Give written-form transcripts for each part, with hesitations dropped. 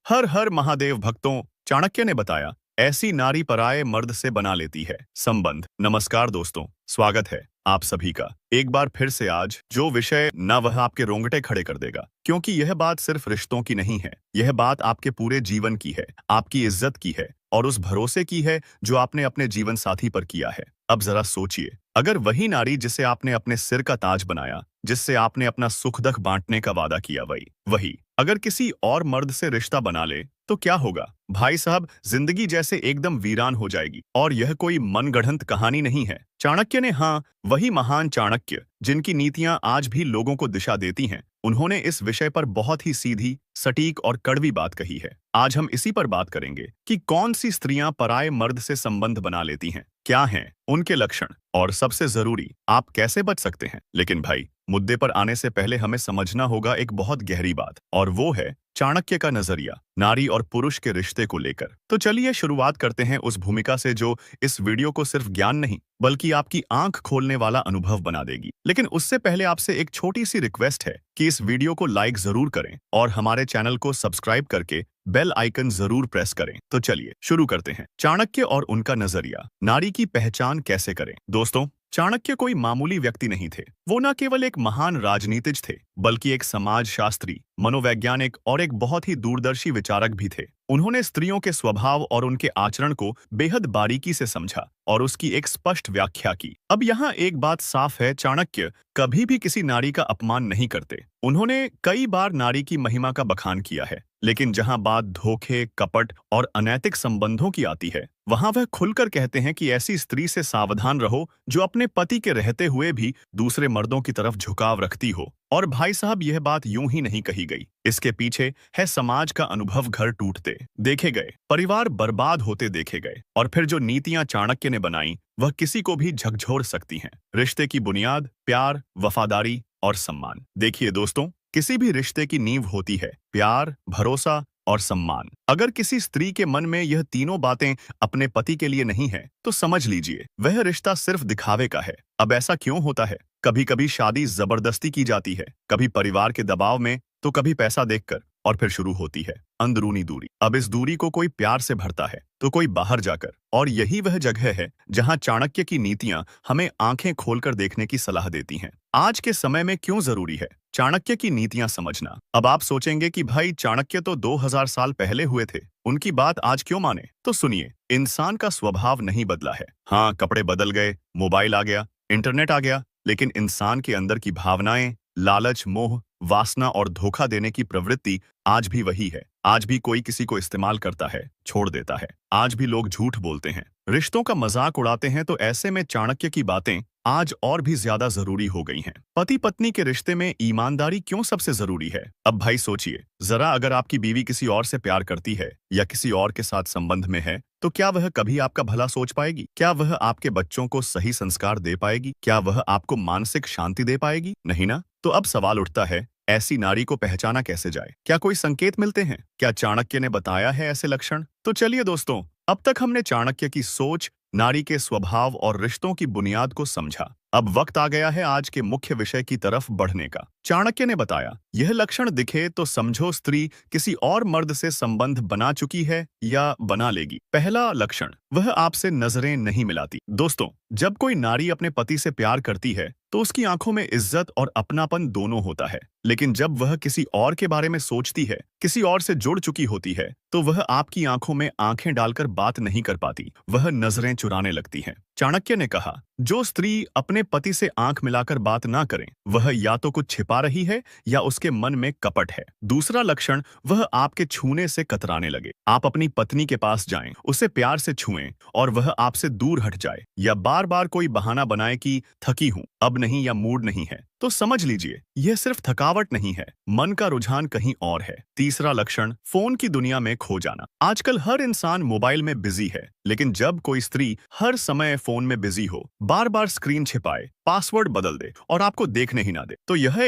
हर हर महादेव भक्तों, चाणक्य ने बताया, ऐसी नारी पराये मर्द से बना लेती है संबंध। नमस्कार दोस्तों, स्वागत है आप सभी का एक बार फिर से। आज जो विषय न वह आपके रोंगटे खड़े कर देगा, क्योंकि यह बात सिर्फ रिश्तों की नहीं है, यह बात आपके पूरे जीवन की है, आपकी इज्जत की है और उस भरोसे की है जो आपने अपने जीवन साथी पर किया है। अब जरा सोचिए, अगर वही नारी जिसे आपने अपने सिर का ताज बनाया, जिससे आपने अपना सुख दुख बांटने का वादा किया, वही वही अगर किसी और मर्द से रिश्ता बना ले तो क्या होगा? भाई साहब, जिंदगी जैसे एकदम वीरान हो जाएगी। और यह कोई मनगढ़ंत कहानी नहीं है। चाणक्य ने, हाँ, वही महान चाणक्य जिनकी नीतियां आज भी लोगों को दिशा देती हैं, उन्होंने इस विषय पर बहुत ही सीधी, सटीक और कड़वी बात कही है। आज हम इसी पर बात करेंगे कि कौन सी स्त्रियां पराये मर्द से संबंध बना लेती हैं, क्या हैं उनके लक्षण और सबसे जरूरी, आप कैसे बच सकते हैं। लेकिन भाई, मुद्दे पर आने से पहले हमें समझना होगा एक बहुत गहरी बात, और वो है चाणक्य का नजरिया नारी और पुरुष के रिश्ते को लेकर। तो चलिए शुरुआत करते हैं उस भूमिका से जो इस वीडियो को सिर्फ ज्ञान नहीं बल्कि आपकी आंख खोलने वाला अनुभव बना देगी। लेकिन उससे पहले आपसे एक छोटी सी रिक्वेस्ट है कि इस वीडियो को लाइक जरूर करें और हमारे चैनल को सब्सक्राइब करके बेल आइकन जरूर प्रेस करें। तो चलिए शुरू करते हैं। चाणक्य और उनका नजरिया, नारी की पहचान कैसे करें। दोस्तों, चाणक्य कोई मामूली व्यक्ति नहीं थे। वो न केवल एक महान राजनीतिज्ञ थे, बल्कि एक समाजशास्त्री, मनोवैज्ञानिक और एक बहुत ही दूरदर्शी विचारक भी थे। उन्होंने स्त्रियों के स्वभाव और उनके आचरण को बेहद बारीकी से समझा और उसकी एक स्पष्ट व्याख्या की। अब यहाँ एक बात साफ है, चाणक्य कभी भी किसी नारी का अपमान नहीं करते। उन्होंने कई बार नारी की महिमा का बखान किया है, लेकिन जहां बात धोखे, कपट और अनैतिक संबंधों की आती है, वहां वह खुलकर कहते हैं कि ऐसी स्त्री से सावधान रहो जो अपने पति के रहते हुए भी दूसरे मर्दों की तरफ झुकाव रखती हो। और भाई साहब, यह बात यूं ही नहीं कही गई। इसके पीछे है समाज का अनुभव। घर टूटते देखे गए, परिवार बर्बाद होते देखे गए, और फिर जो नीतियां चाणक्य ने बनाई वह किसी को भी झकझोर सकती हैं। रिश्ते की बुनियाद प्यार, वफादारी और सम्मान। देखिए दोस्तों, किसी भी रिश्ते की नींव होती है प्यार, भरोसा और सम्मान। अगर किसी स्त्री के मन में यह तीनों बातें अपने पति के लिए नहीं है, तो समझ लीजिए वह रिश्ता सिर्फ दिखावे का है। अब ऐसा क्यों होता है? कभी कभी शादी जबरदस्ती की जाती है, कभी परिवार के दबाव में, तो कभी पैसा देखकर, और फिर शुरू होती है अंदरूनी दूरी। अब इस दूरी को कोई प्यार से भरता है तो कोई बाहर जाकर, और यही वह जगह है जहां चाणक्य की नीतियां हमें आंखें खोलकर देखने की सलाह देती हैं। आज के समय में क्यों जरूरी है चाणक्य की नीतियां समझना? अब आप सोचेंगे कि भाई, चाणक्य तो 2000 साल पहले हुए थे, उनकी बात आज क्यों माने? तो सुनिए, इंसान का स्वभाव नहीं बदला है। हाँ, कपड़े बदल गए, मोबाइल आ गया, इंटरनेट आ गया, लेकिन इंसान के अंदर की भावनाएं, लालच, मोह, वासना और धोखा देने की प्रवृत्ति आज भी वही है। आज भी कोई किसी को इस्तेमाल करता है, छोड़ देता है। आज भी लोग झूठ बोलते हैं, रिश्तों का मजाक उड़ाते हैं। तो ऐसे में चाणक्य की बातें आज और भी ज्यादा जरूरी हो गई हैं। पति पत्नी के रिश्ते में ईमानदारी क्यों सबसे जरूरी है? अब भाई सोचिए जरा, अगर आपकी बीवी किसी और से प्यार करती है या किसी और के साथ संबंध में है, तो क्या वह कभी आपका भला सोच पाएगी? क्या वह आपके बच्चों को सही संस्कार दे पाएगी? क्या वह आपको मानसिक शांति दे पाएगी? नहीं ना। तो अब सवाल उठता है, ऐसी नारी को पहचाना कैसे जाए? क्या कोई संकेत मिलते हैं? क्या चाणक्य ने बताया है ऐसे लक्षण? तो चलिए दोस्तों, अब तक हमने चाणक्य की सोच, नारी के स्वभाव और रिश्तों की बुनियाद को समझा। अब वक्त आ गया है आज के मुख्य विषय की तरफ बढ़ने का। चाणक्य ने बताया, यह लक्षण दिखे तो समझो स्त्री किसी और मर्द से संबंध बना चुकी है या बना लेगी। पहला लक्षण, वह आपसे नजरें नहीं मिलाती। दोस्तों, जब कोई नारी अपने पति से प्यार करती है तो उसकी आंखों में इज्जत और अपनापन दोनों होता है। लेकिन जब वह किसी और के बारे में सोचती है, किसी और से जुड़ चुकी होती है, तो वह आपकी आंखों में आंखें डालकर बात नहीं कर पाती, वह नजरें चुराने लगती है। चाणक्य ने कहा, जो स्त्री अपने पति से आंख मिलाकर बात ना करें, वह या तो कुछ छिपा रही है या उसके मन में कपट है। दूसरा लक्षण, वह आपके छूने से कतराने लगे। आप अपनी पत्नी के पास जाएं, उसे प्यार से छुएं और वह आपसे दूर हट जाए, या बार बार कोई बहाना बनाए कि थकी हूं, अब नहीं, या मूड नहीं है, तो समझ लीजिए यह सिर्फ थकावट नहीं है, मन का रुझान कहीं और है। तीसरा लक्षण, फोन की दुनिया में खो जाना। आजकल हर इंसान मोबाइल में बिजी है, लेकिन जब कोई स्त्री हर समय फोन में बिजी हो, बार बार स्क्रीन छिपाए, पासवर्ड बदल दे और आपको देखने ही ना दे, तो यह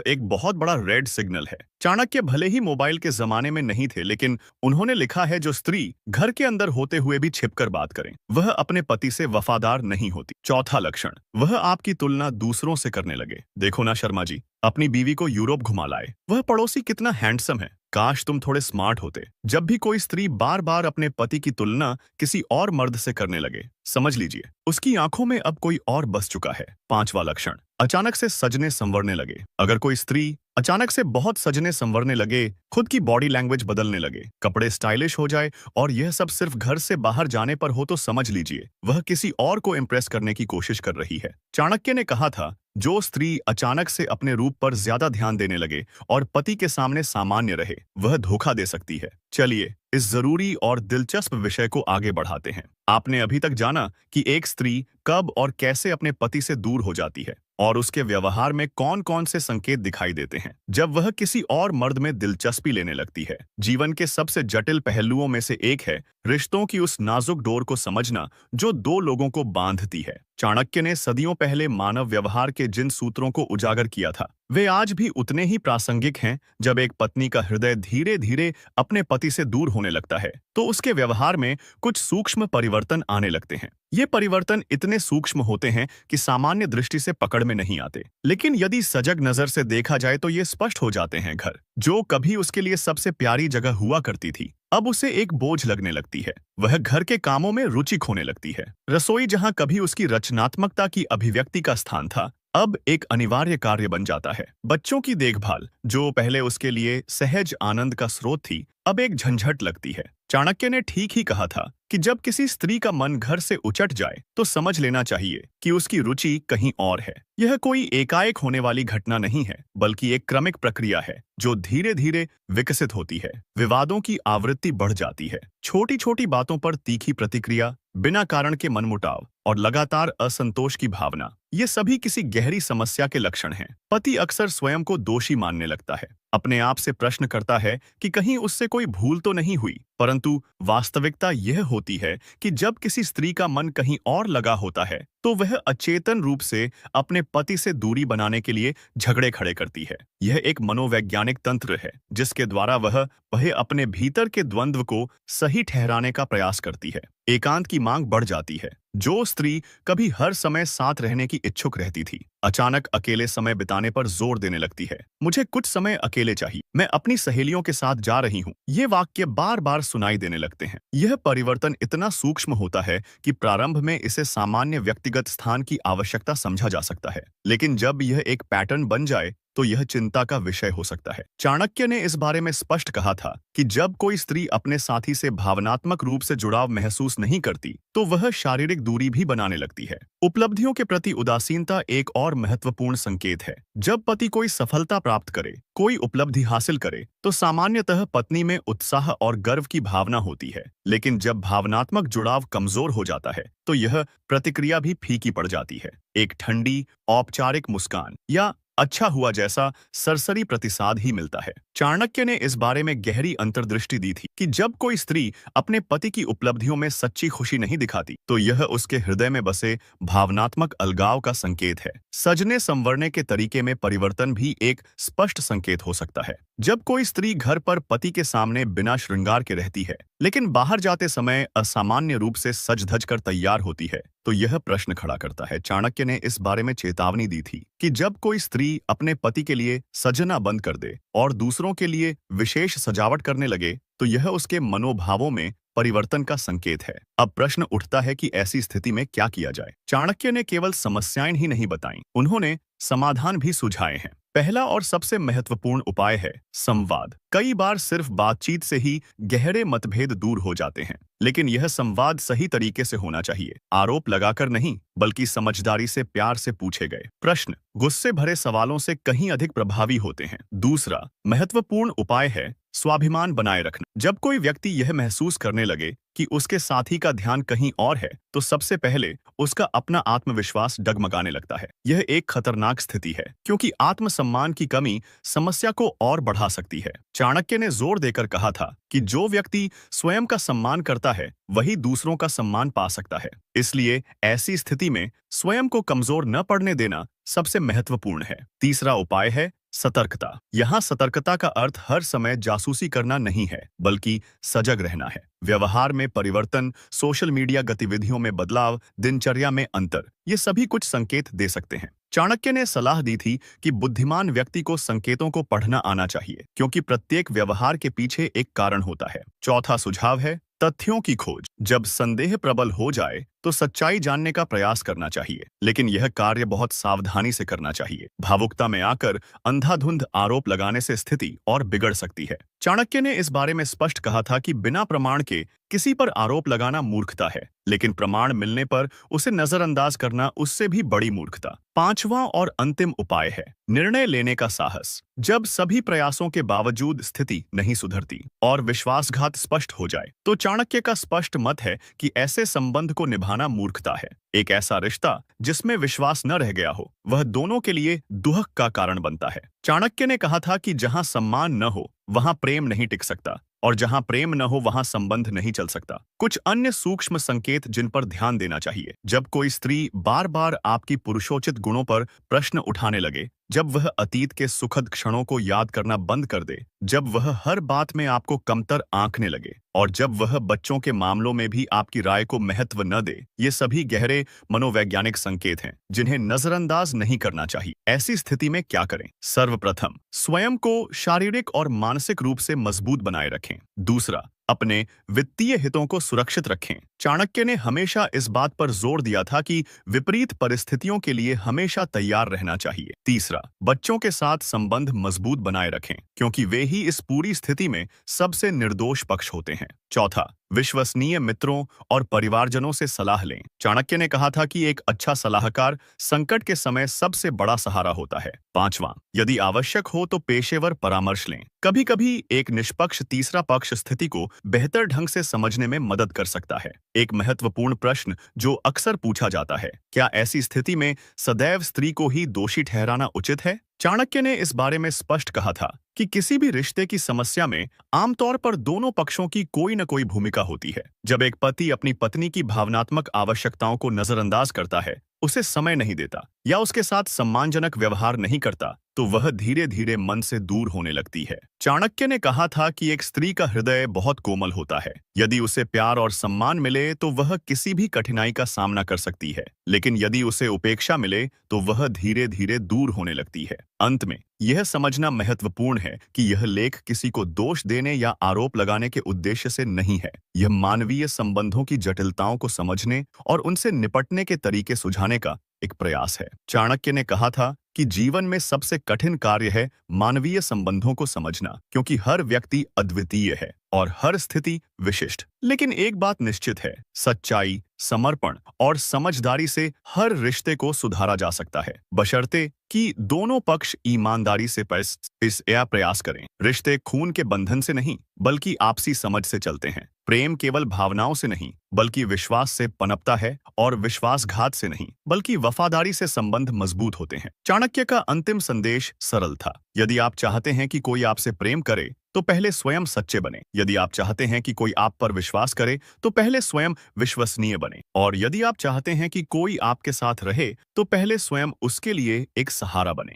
एक बहुत बड़ा रेड सिग्नल है। चाणक्य भले ही मोबाइल के जमाने में नहीं थे, लेकिन उन्होंने लिखा है, जो स्त्री घर के अंदर होते हुए भी छिपकर बात करें, वह अपने पति से वफादार नहीं होती। चौथा लक्षण, वह आपकी तुलना दूसरों से करने लगे। देखो ना शर्मा जी, अपनी बीवी को यूरोप घुमा लाए। वह पड़ोसी कितना हैंडसम है। काश तुम थोड़े स्मार्ट होते। जब भी कोई स्त्री बार बार अपने पति की तुलना किसी और मर्द से करने लगे, समझ लीजिए उसकी आंखों में अब कोई और बस चुका है। पांचवा लक्षण, अचानक से सजने संवरने लगे। अगर कोई स्त्री अचानक से बहुत सजने संवरने लगे, खुद की बॉडी लैंग्वेज बदलने लगे, कपड़े स्टाइलिश हो जाए और यह सब सिर्फ घर से बाहर जाने पर हो, तो समझ लीजिए वह किसी और को इम्प्रेस करने की कोशिश कर रही है। चाणक्य ने कहा था, जो स्त्री अचानक से अपने रूप पर ज्यादा ध्यान देने लगे और पति के सामने सामान्य रहे, वह धोखा दे सकती है। चलिए इस जरूरी और दिलचस्प विषय को आगे बढ़ाते हैं। आपने अभी तक जाना कि एक स्त्री कब और कैसे अपने पति से दूर हो जाती है और उसके व्यवहार में कौन कौन से संकेत दिखाई देते हैं जब वह किसी और मर्द में दिलचस्पी लेने लगती है। जीवन के सबसे जटिल पहलुओं में से एक है रिश्तों की उस नाजुक डोर को समझना जो दो लोगों को बांधती है। चाणक्य ने सदियों पहले मानव व्यवहार के जिन सूत्रों को उजागर किया था, वे आज भी उतने ही प्रासंगिक हैं। जब एक पत्नी का हृदय धीरे धीरे अपने पति से दूर होने लगता है, तो उसके व्यवहार में कुछ सूक्ष्म परिवर्तन आने लगते हैं। ये परिवर्तन इतने सूक्ष्म होते हैं कि सामान्य दृष्टि से पकड़ में नहीं आते, लेकिन यदि सजग नजर से देखा जाए तो ये स्पष्ट हो जाते हैं। घर जो कभी उसके लिए सबसे प्यारी जगह हुआ करती थी, अब उसे एक बोझ लगने लगती है। वह घर के कामों में रुचि खोने लगती है। रसोई जहां कभी उसकी रचनात्मकता की अभिव्यक्ति का स्थान था, अब एक अनिवार्य कार्य बन जाता है। बच्चों की देखभाल जो पहले उसके लिए सहज आनंद का स्रोत थी, अब एक झंझट लगती है। चाणक्य ने ठीक ही कहा था कि जब किसी स्त्री का मन घर से उचट जाए, तो समझ लेना चाहिए कि उसकी रुचि कहीं और है। यह कोई एकाएक होने वाली घटना नहीं है, बल्कि एक क्रमिक प्रक्रिया है जो धीरे धीरे विकसित होती है। विवादों की आवृत्ति बढ़ जाती है, छोटी छोटी बातों पर तीखी प्रतिक्रिया, बिना कारण के मनमुटाव और लगातार असंतोष की भावना, ये सभी किसी गहरी समस्या के लक्षण हैं। पति अक्सर स्वयं को दोषी मानने लगता है, अपने आप से प्रश्न करता है कि कहीं उससे कोई भूल तो नहीं हुई। परंतु वास्तविकता यह होती है कि जब किसी स्त्री का मन कहीं और लगा होता है, तो वह अचेतन रूप से अपने पति से दूरी बनाने के लिए झगड़े खड़े करती है। यह एक मनोवैज्ञानिक तंत्र है जिसके द्वारा वह अपने भीतर के द्वंद्व को सही ठहराने का प्रयास करती है। एकांत की मांग बढ़ जाती है। जो स्त्री कभी हर समय साथ रहने की इच्छुक रहती थी, अचानक अकेले समय बिताने पर जोर देने लगती है। मुझे कुछ समय अकेले चाहिए, मैं अपनी सहेलियों के साथ जा रही हूँ। ये वाक्य बार बार सुनाई देने लगते हैं। यह परिवर्तन इतना सूक्ष्म होता है कि प्रारंभ में इसे सामान्य व्यक्तिगत स्थान की आवश्यकता समझा जा सकता है, लेकिन जब यह एक पैटर्न बन जाए तो यह चिंता का विषय हो सकता है। चाणक्य ने इस बारे में स्पष्ट कहा था कि जब कोई स्त्री अपने साथी से भावनात्मक रूप से जुड़ाव महसूस नहीं करती, तो वह शारीरिक दूरी भी बनाने लगती है। उपलब्धियों के प्रति उदासीनता एक और महत्वपूर्ण संकेत है। जब पति कोई सफलता प्राप्त करे, कोई उपलब्धि हासिल करे, तो सामान्यतः पत्नी में उत्साह और गर्व की भावना होती है। लेकिन जब भावनात्मक जुड़ाव कमजोर हो जाता है, तो यह प्रतिक्रिया भी फीकी पड़ जाती है। एक ठंडी औपचारिक मुस्कान या अच्छा हुआ जैसा सरसरी प्रतिसाद ही मिलता है। चाणक्य ने इस बारे में गहरी अंतर्दृष्टि दी थी कि जब कोई स्त्री अपने पति की उपलब्धियों में सच्ची खुशी नहीं दिखाती, तो यह उसके हृदय में बसे भावनात्मक अलगाव का संकेत है। सजने संवरने के तरीके में परिवर्तन भी एक स्पष्ट संकेत हो सकता है। जब कोई स्त्री घर पर पति के सामने बिना श्रृंगार के रहती है, लेकिन बाहर जाते समय असामान्य रूप से सज धज कर तैयार होती है, तो यह प्रश्न खड़ा करता है। चाणक्य ने इस बारे में चेतावनी दी थी कि जब कोई स्त्री अपने पति के लिए सजना बंद कर दे और दूसरों के लिए विशेष सजावट करने लगे, तो यह उसके मनोभावों में परिवर्तन का संकेत है। अब प्रश्न उठता है कि ऐसी स्थिति में क्या किया जाए। चाणक्य ने केवल समस्याएं ही नहीं बताई, उन्होंने समाधान भी सुझाए हैं। पहला और सबसे महत्वपूर्ण उपाय है संवाद। कई बार सिर्फ बातचीत से ही गहरे मतभेद दूर हो जाते हैं, लेकिन यह संवाद सही तरीके से होना चाहिए। आरोप लगाकर नहीं, बल्कि समझदारी से प्यार से पूछे गए प्रश्न गुस्से भरे सवालों से कहीं अधिक प्रभावी होते हैं। दूसरा महत्वपूर्ण उपाय है स्वाभिमान बनाए रखना। जब कोई व्यक्ति यह महसूस करने लगे कि उसके साथी का ध्यान कहीं और है, तो सबसे पहले उसका अपना आत्मविश्वास डगमगाने लगता है। यह एक खतरनाक स्थिति है, क्योंकि आत्मसम्मान की कमी समस्या को और बढ़ा सकती है। चाणक्य ने जोर देकर कहा था कि जो व्यक्ति स्वयं का सम्मान करता है, वही दूसरों का सम्मान पा सकता है। इसलिए ऐसी स्थिति में स्वयं को कमजोर न पड़ने देना सबसे महत्वपूर्ण है। तीसरा उपाय है सतर्कता। यहाँ सतर्कता का अर्थ हर समय जासूसी करना नहीं है, बल्कि सजग रहना है। व्यवहार में परिवर्तन, सोशल मीडिया गतिविधियों में बदलाव, दिनचर्या में अंतर, ये सभी कुछ संकेत दे सकते हैं। चाणक्य ने सलाह दी थी कि बुद्धिमान व्यक्ति को संकेतों को पढ़ना आना चाहिए, क्योंकि प्रत्येक व्यवहार के पीछे एक कारण होता है। चौथा सुझाव है तथ्यों की खोज। जब संदेह प्रबल हो जाए तो सच्चाई जानने का प्रयास करना चाहिए, लेकिन यह कार्य बहुत सावधानी से करना चाहिए। भावुकता में आकर अंधाधुंध आरोप लगाने से स्थिति और बिगड़ सकती है। चाणक्य ने इस बारे में स्पष्ट कहा था कि बिना प्रमाण के किसी पर आरोप लगाना मूर्खता है, लेकिन प्रमाण मिलने पर उसे नजरअंदाज करना उससे भी बड़ी मूर्खता। पांचवां और अंतिम उपाय है निर्णय लेने का साहस। जब सभी प्रयासों के बावजूद स्थिति नहीं सुधरती और विश्वासघात स्पष्ट हो जाए, तो चाणक्य का स्पष्ट मत है कि ऐसे संबंध को निभाना मूर्खता है। एक ऐसा रिश्ता जिसमें विश्वास न रह गया हो, वह दोनों के लिए दुहक का कारण बनता है। चाणक्य ने कहा था कि जहां सम्मान न हो, वहां प्रेम नहीं टिक सकता, और जहां प्रेम न हो, वहां संबंध नहीं चल सकता। कुछ अन्य सूक्ष्म संकेत जिन पर ध्यान देना चाहिए। जब कोई स्त्री बार बार आपकी पुरुषोचित गुणों पर प्रश्न उठाने लगे, जब वह अतीत के सुखद क्षणों को याद करना बंद कर दे, जब वह हर बात में आपको कमतर आंकने लगे, और जब वह बच्चों के मामलों में भी आपकी राय को महत्व न दे, ये सभी गहरे मनोवैज्ञानिक संकेत हैं जिन्हें नजरअंदाज नहीं करना चाहिए। ऐसी स्थिति में क्या करें? सर्वप्रथम, स्वयं को शारीरिक और मानसिक रूप से मजबूत बनाए रखें। दूसरा, अपने वित्तीय हितों को सुरक्षित रखें। चाणक्य ने हमेशा इस बात पर जोर दिया था कि विपरीत परिस्थितियों के लिए हमेशा तैयार रहना चाहिए। तीसरा, बच्चों के साथ संबंध मजबूत बनाए रखें, क्योंकि वे ही इस पूरी स्थिति में सबसे निर्दोष पक्ष होते हैं। चौथा, विश्वसनीय मित्रों और परिवारजनों से सलाह लें। चाणक्य ने कहा था कि एक अच्छा सलाहकार संकट के समय सबसे बड़ा सहारा होता है। पांचवां, यदि आवश्यक हो तो पेशेवर परामर्श लें। कभी-कभी एक निष्पक्ष तीसरा पक्ष स्थिति को बेहतर ढंग से समझने में मदद कर सकता है। एक महत्वपूर्ण प्रश्न जो अक्सर पूछा जाता है, क्या ऐसी स्थिति में सदैव स्त्री को ही दोषी ठहराना उचित है? चाणक्य ने इस बारे में स्पष्ट कहा था कि किसी भी रिश्ते की समस्या में आमतौर पर दोनों पक्षों की कोई न कोई भूमिका होती है। जब एक पति अपनी पत्नी की भावनात्मक आवश्यकताओं को नजरअंदाज करता है, उसे समय नहीं देता या उसके साथ सम्मानजनक व्यवहार नहीं करता, तो वह धीरे धीरे मन से दूर होने लगती है। चाणक्य ने कहा था कि एक स्त्री का हृदय बहुत कोमल होता है। यदि उसे प्यार और सम्मान मिले तो वह किसी भी कठिनाई का सामना कर सकती है, लेकिन यदि उसे उपेक्षा मिले तो वह धीरे धीरे दूर होने लगती है। अंत में यह समझना महत्वपूर्ण है कि यह लेख किसी को दोष देने या आरोप लगाने के उद्देश्य से नहीं है। यह मानवीय संबंधों की जटिलताओं को समझने और उनसे निपटने के तरीके सुझाने का एक प्रयास है। चाणक्य ने कहा था कि जीवन में सबसे कठिन कार्य है मानवीय संबंधों को समझना, क्योंकि हर व्यक्ति अद्वितीय है और हर स्थिति विशिष्ट। लेकिन एक बात निश्चित है, सच्चाई, समर्पण और समझदारी से हर रिश्ते को सुधारा जा सकता है, बशर्ते कि दोनों पक्ष ईमानदारी से प्रयास करें। रिश्ते खून के बंधन से नहीं, बल्कि आपसी समझ से चलते हैं। प्रेम केवल भावनाओं से नहीं, बल्कि विश्वास से पनपता है, और विश्वासघात से नहीं, बल्कि वफादारी से संबंध मजबूत होते हैं। चाणक्य का अंतिम संदेश सरल था, यदि आप चाहते हैं कि कोई आपसे प्रेम करे, तो पहले स्वयं सच्चे बने। यदि आप चाहते हैं कि कोई आप पर विश्वास करे, तो पहले स्वयं विश्वसनीय बने। और यदि आप चाहते हैं कि कोई आपके साथ रहे, तो पहले स्वयं उसके लिए एक सहारा बने।